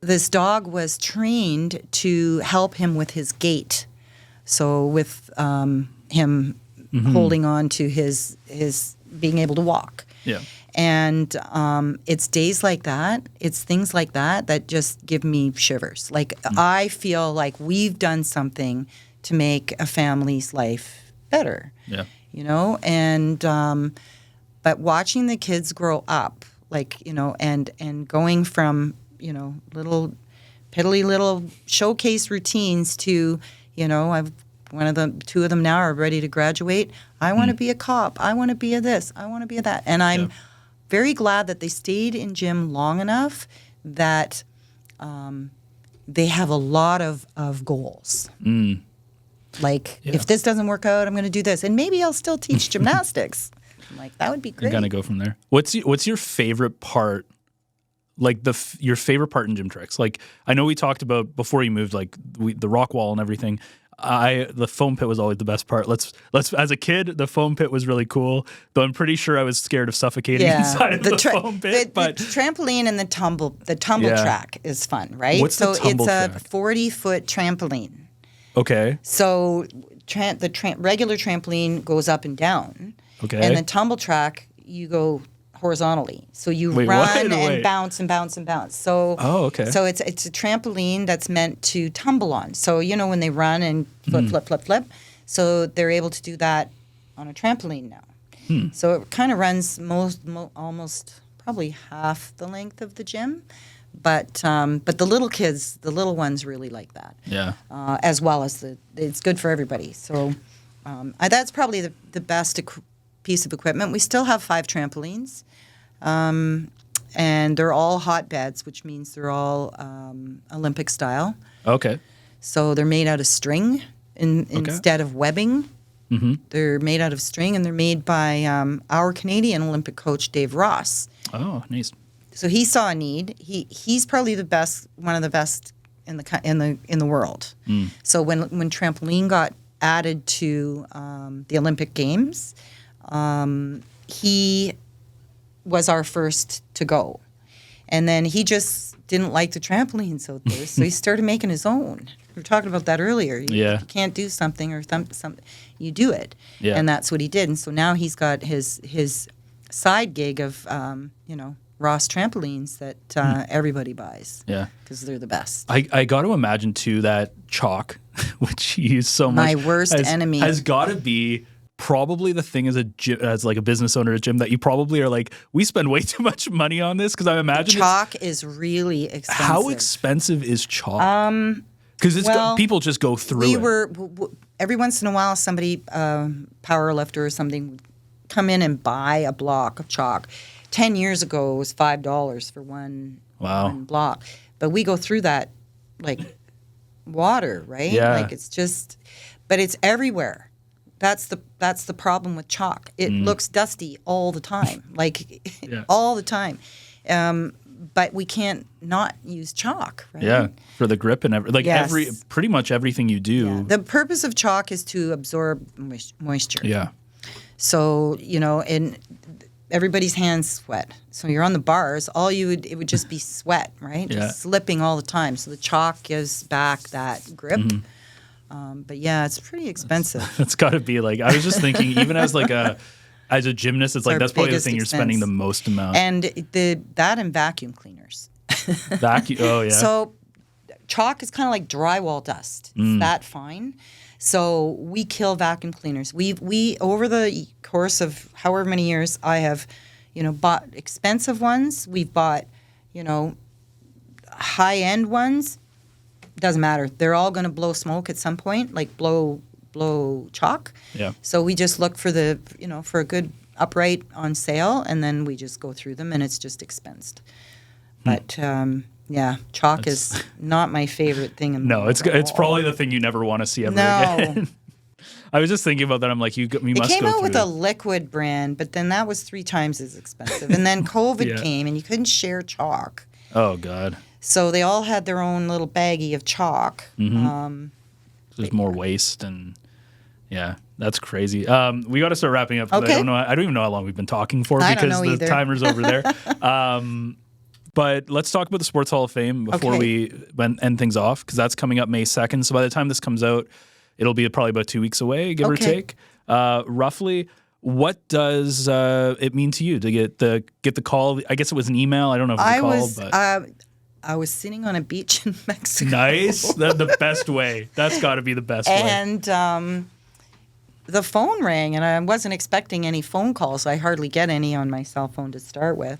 this dog was trained to help him with his gait. So with him holding on to his being able to walk. Yeah. And it's days like that, it's things like that just give me shivers. Like I feel like we've done something to make a family's life better. Yeah. And but watching the kids grow up, and going from, little piddly little showcase routines to, two of them now are ready to graduate. I want to be a cop. I want to be a this. I want to be a that. And I'm very glad that they stayed in gym long enough that they have a lot of goals. If this doesn't work out, I'm going to do this. And maybe I'll still teach gymnastics. I'm like, that would be great. You kind of go from there. What's your favorite part? Your favorite part in Gymtrix? Like, I know we talked about before you moved, the rock wall and everything. The foam pit was always the best part. Let's as a kid, the foam pit was really cool, though I'm pretty sure I was scared of suffocating inside of the foam pit. But the trampoline and the tumble track is fun, right? What's the tumble track? It's a 40-foot trampoline. Okay. So the regular trampoline goes up and down. Okay. And the tumble track, you go horizontally. So you run and bounce and bounce and bounce. So okay. So it's a trampoline that's meant to tumble on. So when they run and flip. So they're able to do that on a trampoline now. So it kind of runs almost probably half the length of the gym. But the little kids, the little ones really like that. Yeah. As well as it's good for everybody. So that's probably the best piece of equipment. We still have 5 trampolines, and they're all hotbeds, which means they're all Olympic style. Okay. So they're made out of string instead of webbing. Mm-hmm. They're made out of string, and they're made by our Canadian Olympic coach, Dave Ross. Oh, nice. So he saw a need. He's probably one of the best in the world. So when trampoline got added to the Olympic Games, he was our first to go, and then he just didn't like the trampolines out there, so he started making his own. We were talking about that earlier. You can't do something or something, you do it, and that's what he did. And so now he's got his side gig of Ross trampolines that everybody buys. Yeah, because they're the best. I got to imagine too that chalk, which you use so much, my worst enemy, has got to be probably the thing as like a business owner at a gym that you probably are like, we spend way too much money on this, because I imagine chalk is really expensive. How expensive is chalk? Because people just go through it. Every once in a while, somebody, power lifter or something, would come in and buy a block of chalk. 10 years ago, it was $5 for one block. But we go through that like water, right? Yeah. Like but it's everywhere. That's the problem with chalk. It looks dusty all the time, all the time. But we can't not use chalk, right? Yeah, for the grip and pretty much everything you do. Yeah. The purpose of chalk is to absorb moisture. Yeah. So, and everybody's hands sweat. So you're on the bars, it would just be sweat, right? Yeah. Just slipping all the time. So the chalk gives back that grip. Mm-hmm. But yeah, it's pretty expensive. It's got to be I was just thinking, even as as a gymnast, it's that's probably the thing you're spending the most amount. And that and vacuum cleaners. Oh yeah. So chalk is kind of like drywall dust. It's that fine. So we kill vacuum cleaners. We over the course of however many years, I have, bought expensive ones. We've bought, high end ones. Doesn't matter. They're all going to blow smoke at some point, blow chalk. Yeah. So we just look for for a good upright on sale, and then we just go through them, and it's just expensed. But yeah, chalk is not my favorite thing. In the world. It's probably the thing you never want to see ever again. I was just thinking about that. I'm like, we must go through. It came out with a liquid brand, but then that was 3 times as expensive. And then COVID came, and you couldn't share chalk. Oh, God. So they all had their own little baggie of chalk. There's more waste, and yeah, that's crazy. We got to start wrapping up. Okay. I don't even know how long we've been talking for because the timer's over there. But let's talk about the Sports Hall of Fame before we end things off, because that's coming up May 2nd. So by the time this comes out, it'll be probably about 2 weeks away, give or take. Roughly, what does it mean to you to get the call? I guess it was an email. I don't know if it was a call. But I was sitting on a beach in Mexico. Nice. The best way. That's got to be the best way. And the phone rang, and I wasn't expecting any phone calls. I hardly get any on my cell phone to start with.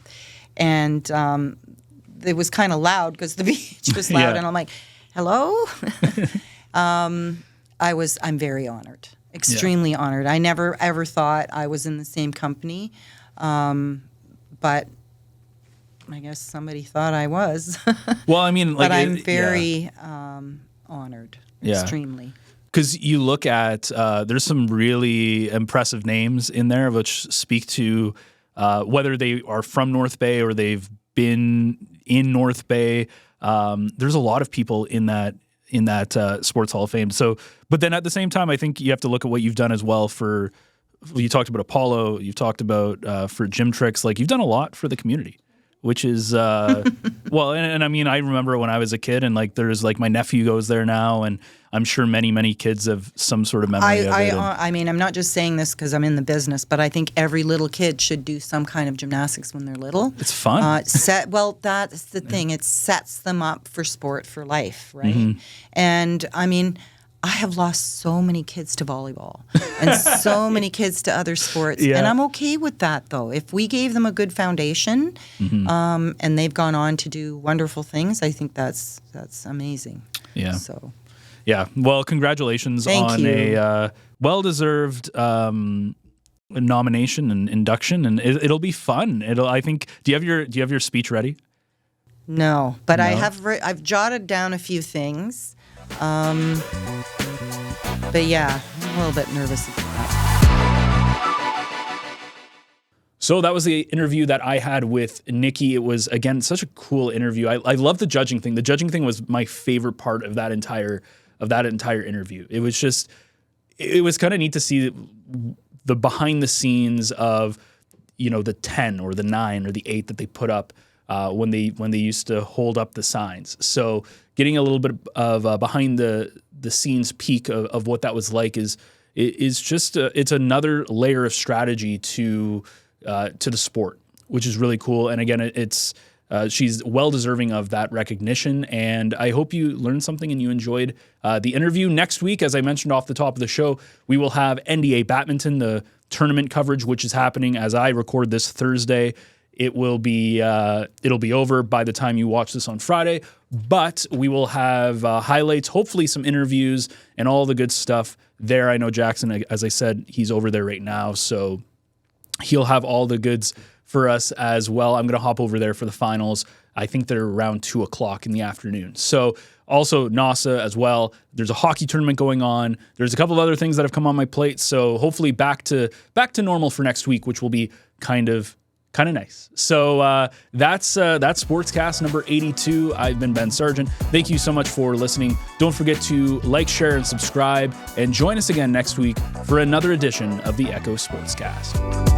And it was kind of loud because the beach was loud. And I'm like, hello? I'm very honored, extremely honored. I never, ever thought I was in the same company. But I guess somebody thought I was. Well, I mean, like, but I'm very honored, extremely. Because you look at, there's some really impressive names in there which speak to whether they are from North Bay or they've been in North Bay. There's a lot of people in that Sports Hall of Fame. So, but then at the same time, I think you have to look at what you've done as well you talked about Apollo, you've talked about for Gymtrix, like you've done a lot for the community, which is, well, and I mean, I remember when I was a kid, and like there's like my nephew goes there now, and I'm sure many, many kids have some sort of memory of it. I mean, I'm not just saying this because I'm in the business, but I think every little kid should do some kind of gymnastics when they're little. It's fun. Well, that's the thing. It sets them up for sport for life, right? And I mean, I have lost so many kids to volleyball and so many kids to other sports. And I'm okay with that, though. If we gave them a good foundation and they've gone on to do wonderful things, I think that's amazing. Yeah. So. Yeah. Well, congratulations on a well-deserved nomination and induction, and it'll be fun. I think. Do you have your speech ready? No, but no? I've jotted down a few things. But yeah, I'm a little bit nervous about that. So that was the interview that I had with Nicki. It was, again, such a cool interview. I love the judging thing. The judging thing was my favorite part of that entire interview. It was kind of neat to see the behind the scenes of, the 10 or the 9 or the 8 that they put up when they used to hold up the signs. So getting a little bit of behind the scenes peek of what that was like is just it's another layer of strategy to the sport, which is really cool. And again, she's well deserving of that recognition. And I hope you learned something and you enjoyed the interview. Next week, as I mentioned off the top of the show, we will have NDA badminton, the tournament coverage, which is happening as I record this Thursday. It'll be over by the time you watch this on Friday, but we will have highlights, hopefully some interviews and all the good stuff there. I know Jackson, as I said, he's over there right now, so he'll have all the goods for us as well. I'm going to hop over there for the finals. I think they're around 2:00 in the afternoon. So also NASA as well. There's a hockey tournament going on. There's a couple of other things that have come on my plate. So hopefully back to normal for next week, which will be kind of nice. So that's Sportscast number 82. I've been Ben Sargent. Thank you so much for listening. Don't forget to like, share, and subscribe, and join us again next week for another edition of the Echo Sportscast.